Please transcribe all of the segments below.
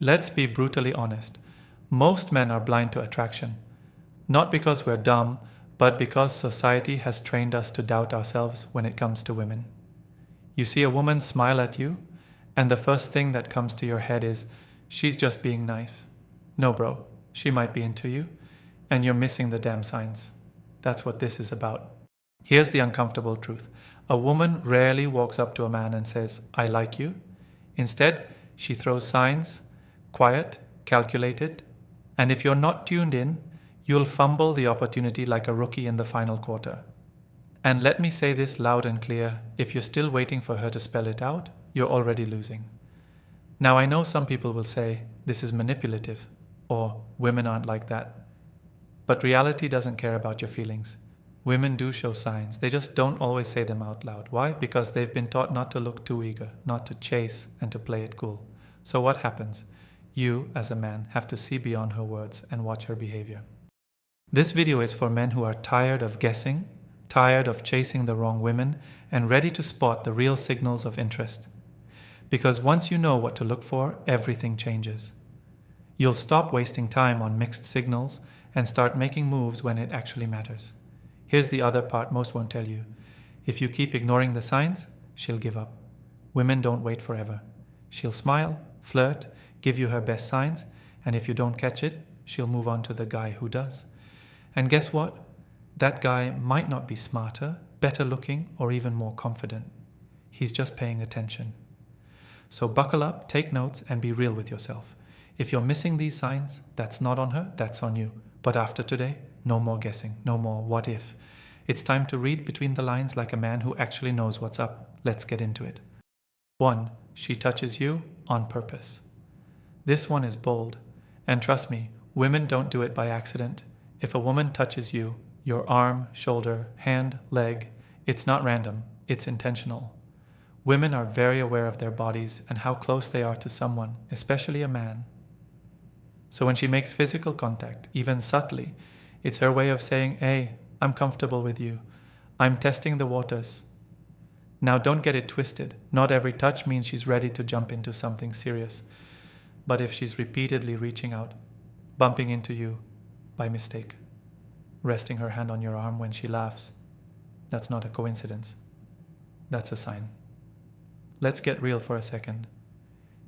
Let's be brutally honest. Most men are blind to attraction. Not because we're dumb, but because society has trained us to doubt ourselves when it comes to women. You see a woman smile at you, and the first thing that comes to your head is, she's just being nice. No, bro, she might be into you, and you're missing the damn signs. That's what this is about. Here's the uncomfortable truth. A woman rarely walks up to a man and says, I like you. Instead, she throws signs, quiet, calculated, and if you're not tuned in, you'll fumble the opportunity like a rookie in the final quarter. And let me say this loud and clear, if you're still waiting for her to spell it out, you're already losing. Now I know some people will say, this is manipulative, or women aren't like that. But reality doesn't care about your feelings. Women do show signs, they just don't always say them out loud. Why? Because they've been taught not to look too eager, not to chase, and to play it cool. So what happens? You, as a man, have to see beyond her words and watch her behavior. This video is for men who are tired of guessing, tired of chasing the wrong women, and ready to spot the real signals of interest. Because once you know what to look for, everything changes. You'll stop wasting time on mixed signals and start making moves when it actually matters. Here's the other part most won't tell you. If you keep ignoring the signs, she'll give up. Women don't wait forever. She'll smile, flirt, give you her best signs, and if you don't catch it, she'll move on to the guy who does. And guess what? That guy might not be smarter, better looking, or even more confident. He's just paying attention. So buckle up, take notes, and be real with yourself. If you're missing these signs, that's not on her, that's on you. But after today, no more guessing, no more what if. It's time to read between the lines like a man who actually knows what's up. Let's get into it. 1. She touches you on purpose. This one is bold. And trust me, women don't do it by accident. If a woman touches you, your arm, shoulder, hand, leg, it's not random, it's intentional. Women are very aware of their bodies and how close they are to someone, especially a man. So when she makes physical contact, even subtly, it's her way of saying, hey, I'm comfortable with you. I'm testing the waters. Now don't get it twisted. Not every touch means she's ready to jump into something serious. But if she's repeatedly reaching out, bumping into you by mistake, resting her hand on your arm when she laughs, that's not a coincidence. That's a sign. Let's get real for a second.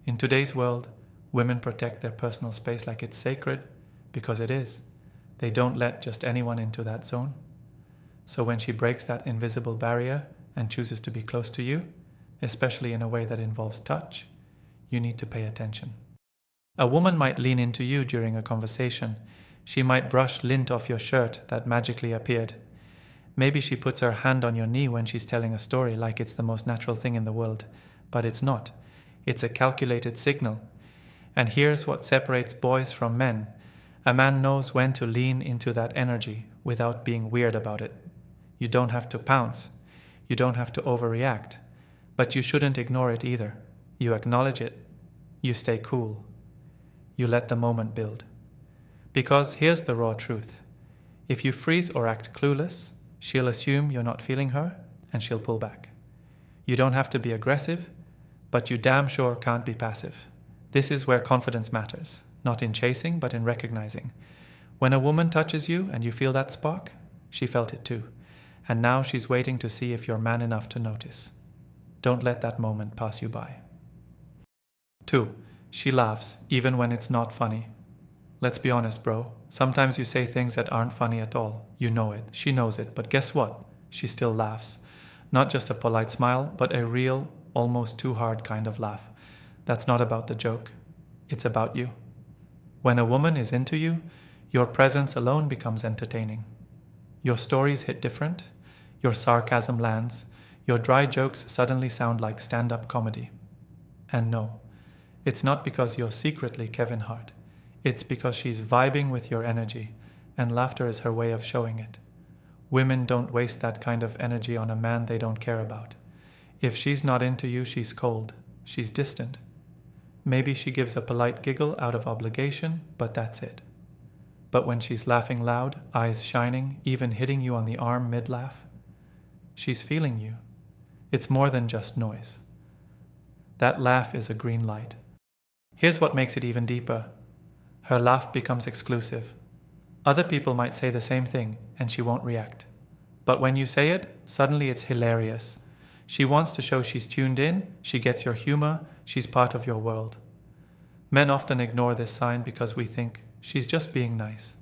In today's world, women protect their personal space like it's sacred, because it is. They don't let just anyone into that zone. So when she breaks that invisible barrier and chooses to be close to you, especially in a way that involves touch, you need to pay attention. A woman might lean into you during a conversation. She might brush lint off your shirt that magically appeared. Maybe she puts her hand on your knee when she's telling a story like it's the most natural thing in the world. But it's not. It's a calculated signal. And here's what separates boys from men. A man knows when to lean into that energy without being weird about it. You don't have to pounce. You don't have to overreact. But you shouldn't ignore it either. You acknowledge it. You stay cool. You let the moment build. Because here's the raw truth. If you freeze or act clueless, she'll assume you're not feeling her and she'll pull back. You don't have to be aggressive, but you damn sure can't be passive. This is where confidence matters, not in chasing, but in recognizing. When a woman touches you and you feel that spark, she felt it too. And now she's waiting to see if you're man enough to notice. Don't let that moment pass you by. 2. She laughs, even when it's not funny. Let's be honest, bro. Sometimes you say things that aren't funny at all. You know it. She knows it. But guess what? She still laughs. Not just a polite smile, but a real, almost too hard kind of laugh. That's not about the joke. It's about you. When a woman is into you, your presence alone becomes entertaining. Your stories hit different. Your sarcasm lands. Your dry jokes suddenly sound like stand-up comedy. And no, it's not because you're secretly Kevin Hart. It's because she's vibing with your energy, and laughter is her way of showing it. Women don't waste that kind of energy on a man they don't care about. If she's not into you, she's cold. She's distant. Maybe she gives a polite giggle out of obligation, but that's it. But when she's laughing loud, eyes shining, even hitting you on the arm mid-laugh, she's feeling you. It's more than just noise. That laugh is a green light. Here's what makes it even deeper. Her laugh becomes exclusive. Other people might say the same thing and she won't react. But when you say it, suddenly it's hilarious. She wants to show she's tuned in, she gets your humor, she's part of your world. Men often ignore this sign because we think she's just being nice.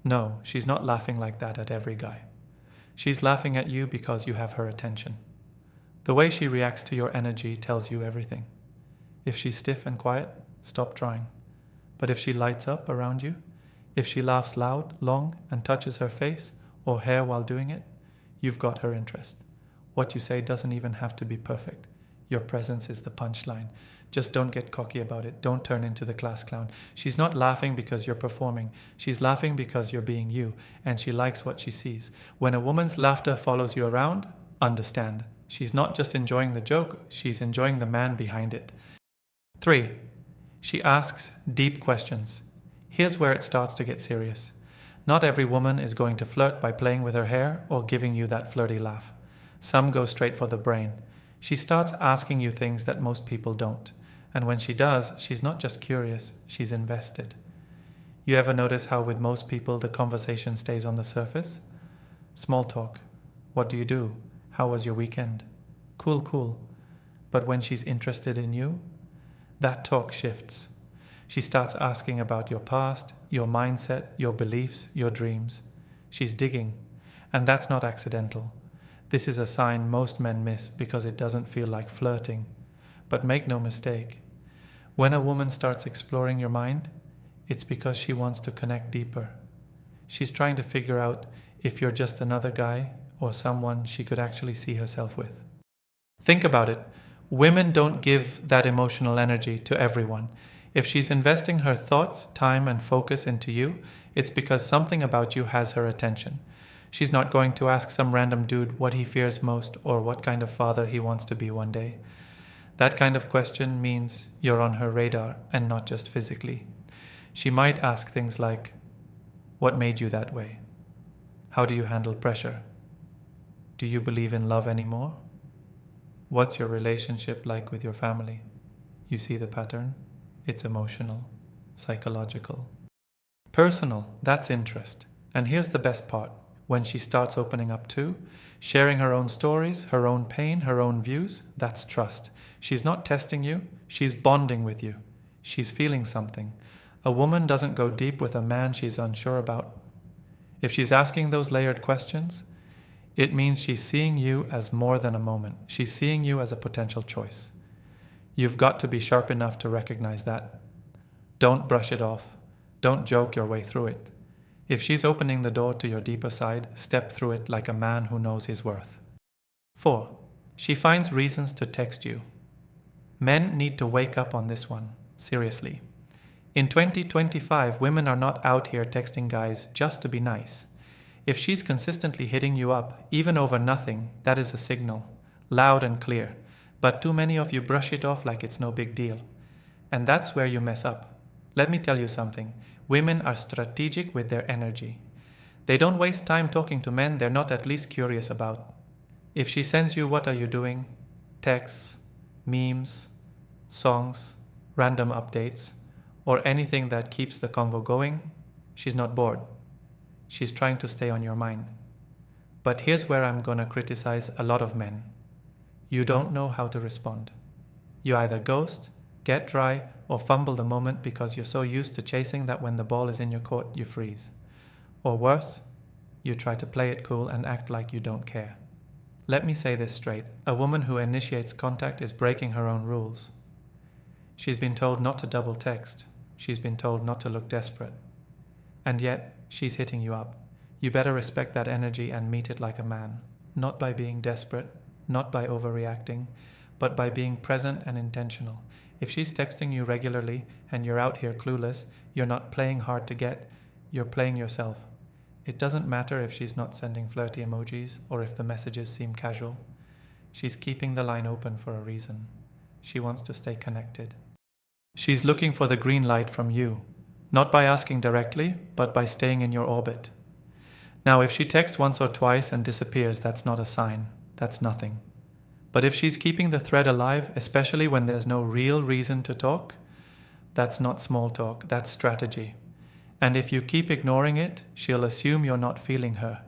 No, she's not laughing like that at every guy. She's laughing at you because you have her attention. The way she reacts to your energy tells you everything. If she's stiff and quiet, stop trying. But if she lights up around you, if she laughs loud, long, and touches her face or hair while doing it, you've got her interest. What you say doesn't even have to be perfect. Your presence is the punchline. Just don't get cocky about it. Don't turn into the class clown. She's not laughing because you're performing. She's laughing because you're being you, and she likes what she sees. When a woman's laughter follows you around, understand. She's not just enjoying the joke, she's enjoying the man behind it. 3. She asks deep questions. Here's where it starts to get serious. Not every woman is going to flirt by playing with her hair or giving you that flirty laugh. Some go straight for the brain. She starts asking you things that most people don't. And when she does, she's not just curious, she's invested. You ever notice how with most people the conversation stays on the surface? Small talk. What do you do? How was your weekend? Cool, cool. But when she's interested in you, that talk shifts. She starts asking about your past, your mindset, your beliefs, your dreams. She's digging. And that's not accidental. This is a sign most men miss because it doesn't feel like flirting. But make no mistake, when a woman starts exploring your mind, it's because she wants to connect deeper. She's trying to figure out if you're just another guy or someone she could actually see herself with. Think about it. Women don't give that emotional energy to everyone. If she's investing her thoughts, time, and focus into you, it's because something about you has her attention. She's not going to ask some random dude what he fears most or what kind of father he wants to be one day. That kind of question means you're on her radar and not just physically. She might ask things like, what made you that way? How do you handle pressure? Do you believe in love anymore? What's your relationship like with your family? You see the pattern? It's emotional, psychological. Personal, that's interest. And here's the best part. When she starts opening up too, sharing her own stories, her own pain, her own views, that's trust. She's not testing you, she's bonding with you. She's feeling something. A woman doesn't go deep with a man she's unsure about. If she's asking those layered questions, it means she's seeing you as more than a moment. She's seeing you as a potential choice. You've got to be sharp enough to recognize that. Don't brush it off. Don't joke your way through it. If she's opening the door to your deeper side, step through it like a man who knows his worth. 4. She finds reasons to text you. Men need to wake up on this one, seriously. In 2025, women are not out here texting guys just to be nice. If she's consistently hitting you up, even over nothing, that is a signal, loud and clear. But too many of you brush it off like it's no big deal. And that's where you mess up. Let me tell you something. Women are strategic with their energy. They don't waste time talking to men they're not at least curious about. If she sends you what are you doing, texts, memes, songs, random updates, or anything that keeps the convo going, she's not bored. She's trying to stay on your mind. But here's where I'm gonna criticize a lot of men. You don't know how to respond. You either ghost, get dry, or fumble the moment because you're so used to chasing that when the ball is in your court, you freeze. Or worse, you try to play it cool and act like you don't care. Let me say this straight. A woman who initiates contact is breaking her own rules. She's been told not to double text. She's been told not to look desperate. And yet, she's hitting you up. You better respect that energy and meet it like a man. Not by being desperate, not by overreacting, but by being present and intentional. If she's texting you regularly and you're out here clueless, you're not playing hard to get, you're playing yourself. It doesn't matter if she's not sending flirty emojis or if the messages seem casual. She's keeping the line open for a reason. She wants to stay connected. She's looking for the green light from you, not by asking directly, but by staying in your orbit. Now, if she texts once or twice and disappears, that's not a sign. That's nothing. But if she's keeping the thread alive, especially when there's no real reason to talk, That's not small talk, that's strategy. And if you keep ignoring it, she'll assume you're not feeling her,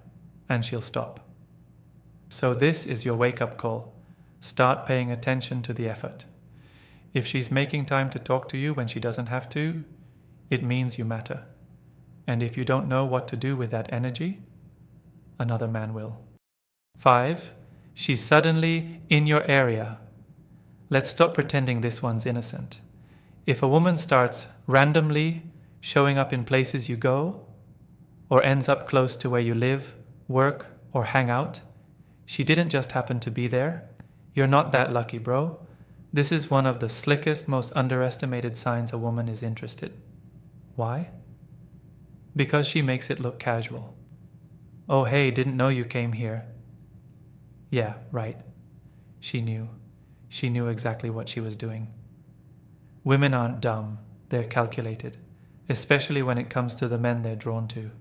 and she'll stop. So this is your wake-up call. Start paying attention to the effort. If she's making time to talk to you when she doesn't have to, it means you matter. And if you don't know what to do with that energy, another man will. 5. She's suddenly in your area. Let's stop pretending this one's innocent. If a woman starts randomly showing up in places you go, or ends up close to where you live, work, or hang out, she didn't just happen to be there. You're not that lucky, bro. This is one of the slickest, most underestimated signs a woman is interested. Why? Because she makes it look casual. Oh, hey, didn't know you came here. Yeah, right. She knew. She knew exactly what she was doing. Women aren't dumb. They're calculated, especially when it comes to the men they're drawn to.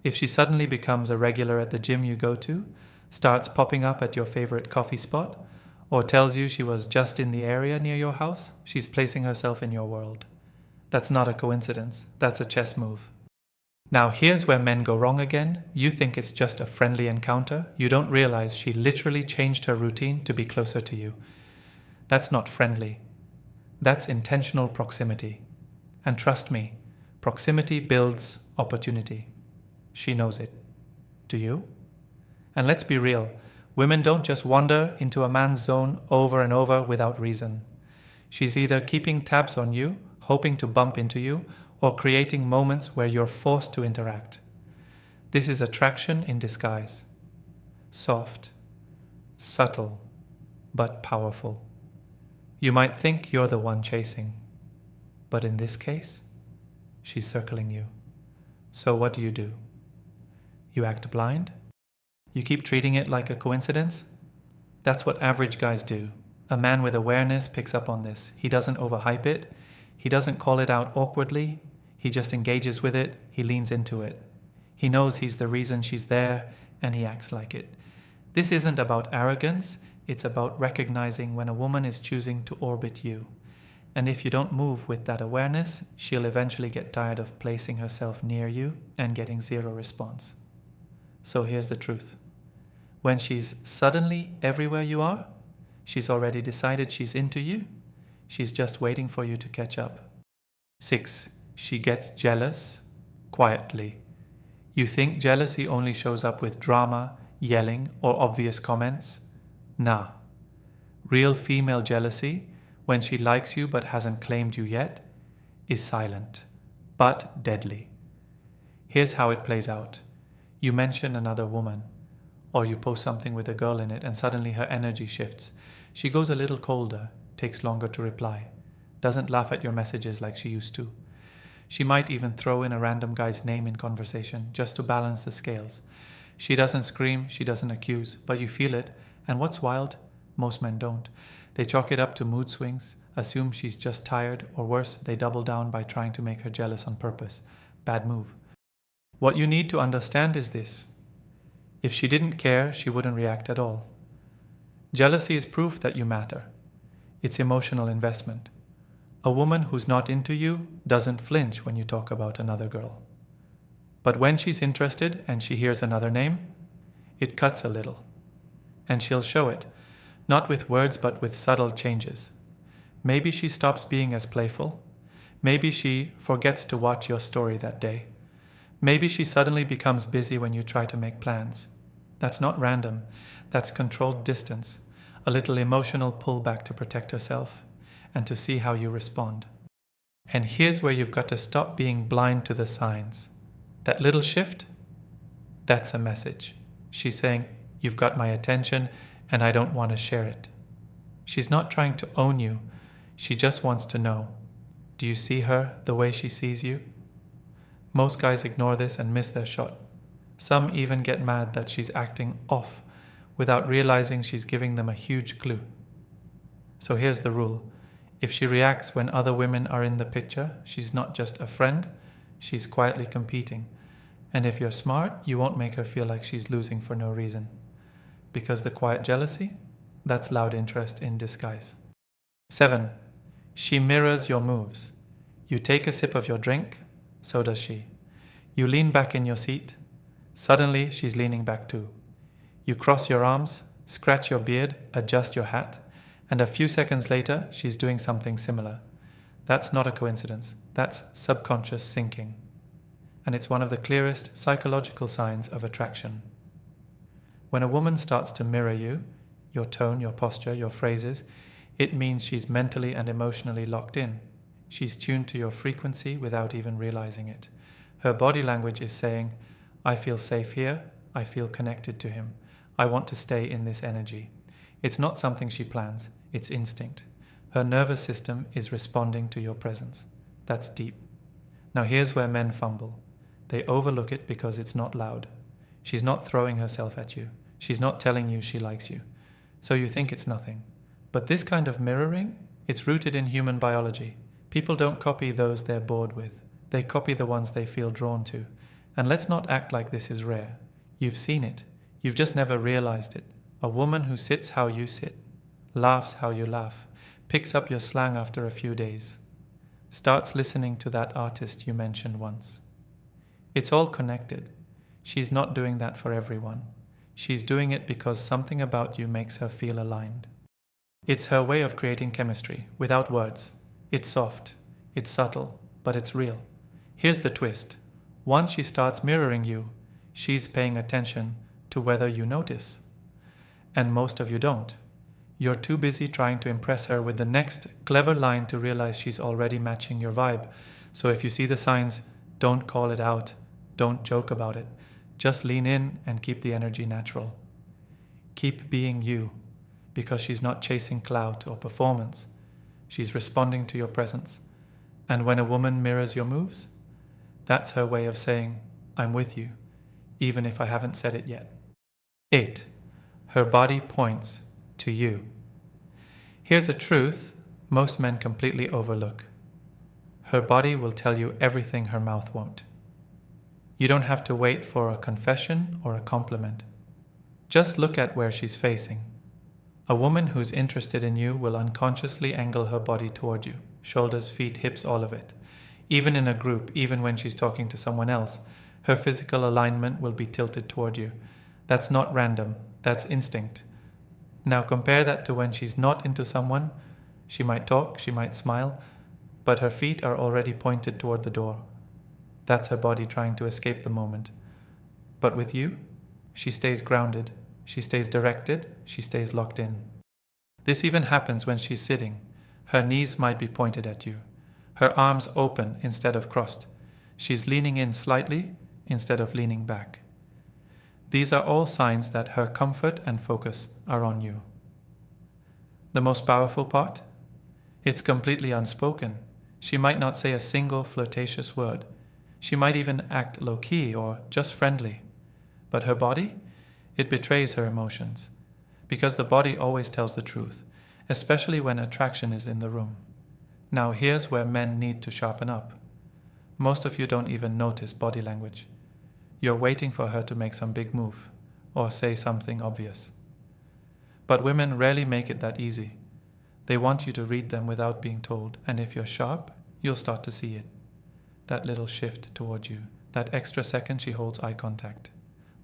If she suddenly becomes a regular at the gym you go to, starts popping up at your favorite coffee spot, or tells you she was just in the area near your house, she's placing herself in your world. That's not a coincidence. That's a chess move. Now here's where men go wrong again. You think it's just a friendly encounter. You don't realize she literally changed her routine to be closer to you. That's not friendly. That's intentional proximity. And trust me, proximity builds opportunity. She knows it. Do you? And let's be real, women don't just wander into a man's zone over and over without reason. She's either keeping tabs on you, hoping to bump into you, or creating moments where you're forced to interact. This is attraction in disguise. Soft, subtle, but powerful. You might think you're the one chasing, but in this case, she's circling you. So what do? You act blind? You keep treating it like a coincidence? That's what average guys do. A man with awareness picks up on this. He doesn't overhype it. He doesn't call it out awkwardly. He just engages with it. He leans into it. He knows he's the reason she's there, and he acts like it. This isn't about arrogance. It's about recognizing when a woman is choosing to orbit you. And if you don't move with that awareness, she'll eventually get tired of placing herself near you and getting zero response. So here's the truth. When she's suddenly everywhere you are, she's already decided she's into you. She's just waiting for you to catch up. 6. She gets jealous quietly. You think jealousy only shows up with drama, yelling, or obvious comments? Nah. Real female jealousy, when she likes you but hasn't claimed you yet, is silent, but deadly. Here's how it plays out. You mention another woman, or you post something with a girl in it and suddenly her energy shifts. She goes a little colder, takes longer to reply, doesn't laugh at your messages like she used to. She might even throw in a random guy's name in conversation just to balance the scales. She doesn't scream, she doesn't accuse, but you feel it. And what's wild? Most men don't. They chalk it up to mood swings, assume she's just tired, or worse, they double down by trying to make her jealous on purpose. Bad move. What you need to understand is this. If she didn't care, she wouldn't react at all. Jealousy is proof that you matter. It's emotional investment. A woman who's not into you doesn't flinch when you talk about another girl. But when she's interested and she hears another name, it cuts a little. And she'll show it, not with words but with subtle changes. Maybe she stops being as playful. Maybe she forgets to watch your story that day. Maybe she suddenly becomes busy when you try to make plans. That's not random. That's controlled distance, a little emotional pullback to protect herself and to see how you respond. And here's where you've got to stop being blind to the signs. That little shift, that's a message. She's saying, you've got my attention and I don't want to share it. She's not trying to own you. She just wants to know. Do you see her the way she sees you? Most guys ignore this and miss their shot. Some even get mad that she's acting off without realizing she's giving them a huge clue. So here's the rule. If she reacts when other women are in the picture, she's not just a friend, she's quietly competing. And if you're smart, you won't make her feel like she's losing for no reason. Because the quiet jealousy, that's loud interest in disguise. 7. She mirrors your moves. You take a sip of your drink, so does she. You lean back in your seat, suddenly she's leaning back too. You cross your arms, scratch your beard, adjust your hat, and a few seconds later she's doing something similar. That's not a coincidence, that's subconscious syncing. And it's one of the clearest psychological signs of attraction. When a woman starts to mirror you, your tone, your posture, your phrases, it means she's mentally and emotionally locked in. She's tuned to your frequency without even realizing it. Her body language is saying, I feel safe here, I feel connected to him, I want to stay in this energy. It's not something she plans, it's instinct. Her nervous system is responding to your presence. That's deep. Now here's where men fumble. They overlook it because it's not loud. She's not throwing herself at you. She's not telling you she likes you. So you think it's nothing. But this kind of mirroring, it's rooted in human biology. People don't copy those they're bored with. They copy the ones they feel drawn to. And let's not act like this is rare. You've seen it. You've just never realized it. A woman who sits how you sit, laughs how you laugh, picks up your slang after a few days, starts listening to that artist you mentioned once. It's all connected. She's not doing that for everyone. She's doing it because something about you makes her feel aligned. It's her way of creating chemistry, without words. It's soft, it's subtle, but it's real. Here's the twist. Once she starts mirroring you, she's paying attention to whether you notice. And most of you don't. You're too busy trying to impress her with the next clever line to realize she's already matching your vibe. So if you see the signs, don't call it out. Don't joke about it. Just lean in and keep the energy natural. Keep being you, because she's not chasing clout or performance. She's responding to your presence. And when a woman mirrors your moves, that's her way of saying, I'm with you, even if I haven't said it yet. 8. Her body points to you. Here's a truth most men completely overlook. Her body will tell you everything her mouth won't. You don't have to wait for a confession or a compliment. Just look at where she's facing. A woman who's interested in you will unconsciously angle her body toward you, shoulders, feet, hips, all of it. Even in a group, even when she's talking to someone else, her physical alignment will be tilted toward you. That's not random, that's instinct. Now compare that to when she's not into someone. She might talk, she might smile, but her feet are already pointed toward the door. That's her body trying to escape the moment. But with you, she stays grounded, she stays directed, she stays locked in. This even happens when she's sitting. Her knees might be pointed at you. Her arms open instead of crossed. She's leaning in slightly instead of leaning back. These are all signs that her comfort and focus are on you. The most powerful part? It's completely unspoken. She might not say a single flirtatious word. She might even act low-key or just friendly. But her body? It betrays her emotions. Because the body always tells the truth, especially when attraction is in the room. Now here's where men need to sharpen up. Most of you don't even notice body language. You're waiting for her to make some big move or say something obvious. But women rarely make it that easy. They want you to read them without being told, and if you're sharp, you'll start to see it. That little shift toward you, that extra second she holds eye contact,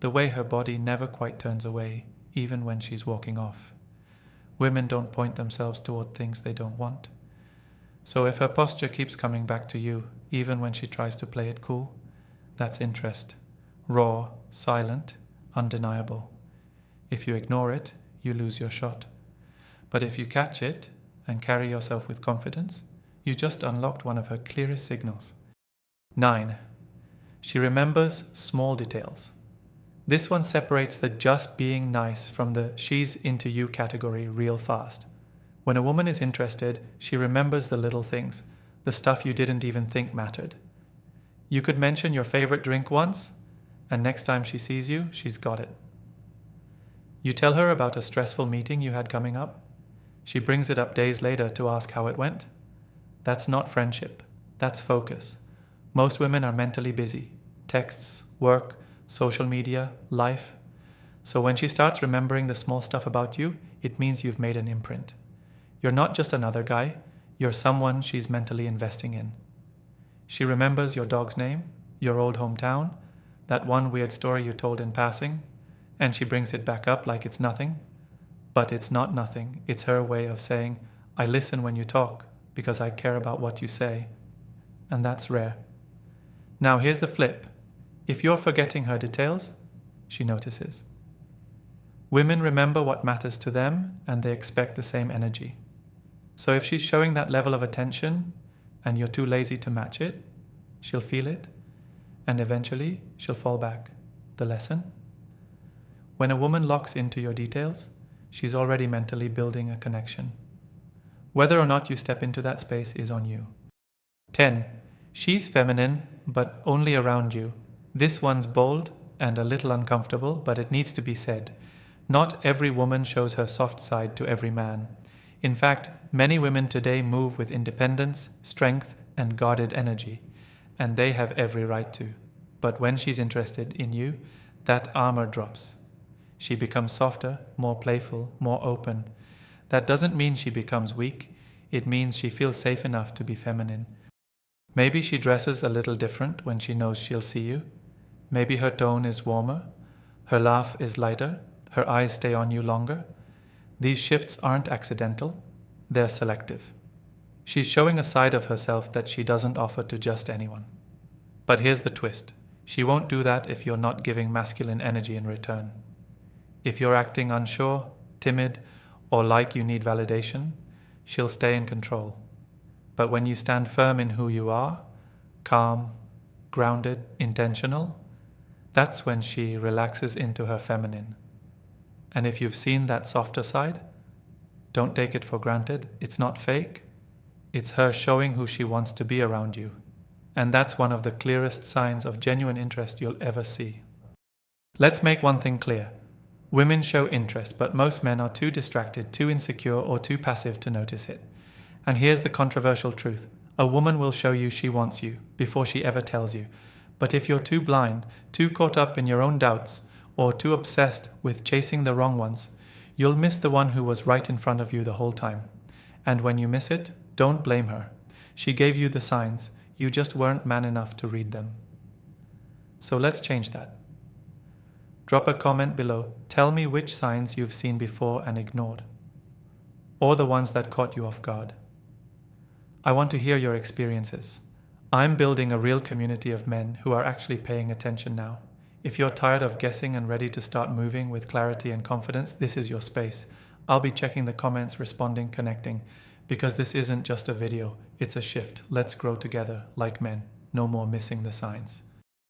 the way her body never quite turns away, even when she's walking off. Women don't point themselves toward things they don't want. So if her posture keeps coming back to you, even when she tries to play it cool, that's interest. Raw, silent, undeniable. If you ignore it, you lose your shot. But if you catch it and carry yourself with confidence, you just unlocked one of her clearest signals. 9. She remembers small details. This one separates the just being nice from the she's into you category real fast. When a woman is interested, she remembers the little things, the stuff you didn't even think mattered. You could mention your favorite drink once, and next time she sees you, she's got it. You tell her about a stressful meeting you had coming up. She brings it up days later to ask how it went. That's not friendship. That's focus. Most women are mentally busy. Texts, work, social media, life. So when she starts remembering the small stuff about you, it means you've made an imprint. You're not just another guy. You're someone she's mentally investing in. She remembers your dog's name, your old hometown, that one weird story you told in passing, and she brings it back up like it's nothing. But it's not nothing. It's her way of saying, I listen when you talk because I care about what you say. And that's rare. Now here's the flip. If you're forgetting her details, she notices. Women remember what matters to them and they expect the same energy. So if she's showing that level of attention and you're too lazy to match it, she'll feel it and eventually she'll fall back. The lesson? When a woman locks into your details, she's already mentally building a connection. Whether or not you step into that space is on you. 10. She's feminine, but only around you. This one's bold and a little uncomfortable, but it needs to be said. Not every woman shows her soft side to every man. In fact, many women today move with independence, strength, and guarded energy, and they have every right to. But when she's interested in you, that armor drops. She becomes softer, more playful, more open. That doesn't mean she becomes weak. It means she feels safe enough to be feminine. Maybe she dresses a little different when she knows she'll see you. Maybe her tone is warmer. Her laugh is lighter. Her eyes stay on you longer. These shifts aren't accidental. They're selective. She's showing a side of herself that she doesn't offer to just anyone. But here's the twist. She won't do that if you're not giving masculine energy in return. If you're acting unsure, timid, or like you need validation, she'll stay in control. But when you stand firm in who you are, calm, grounded, intentional, that's when she relaxes into her feminine. And if you've seen that softer side, don't take it for granted. It's not fake. It's her showing who she wants to be around you. And that's one of the clearest signs of genuine interest you'll ever see. Let's make one thing clear. Women show interest, but most men are too distracted, too insecure, or too passive to notice it. And here's the controversial truth. A woman will show you she wants you before she ever tells you. But if you're too blind, too caught up in your own doubts, or too obsessed with chasing the wrong ones, you'll miss the one who was right in front of you the whole time. And when you miss it, don't blame her. She gave you the signs. You just weren't man enough to read them. So let's change that. Drop a comment below. Tell me which signs you've seen before and ignored, or the ones that caught you off guard. I want to hear your experiences. I'm building a real community of men who are actually paying attention now. If you're tired of guessing and ready to start moving with clarity and confidence, this is your space. I'll be checking the comments, responding, connecting, because this isn't just a video, it's a shift. Let's grow together like men. No more missing the signs.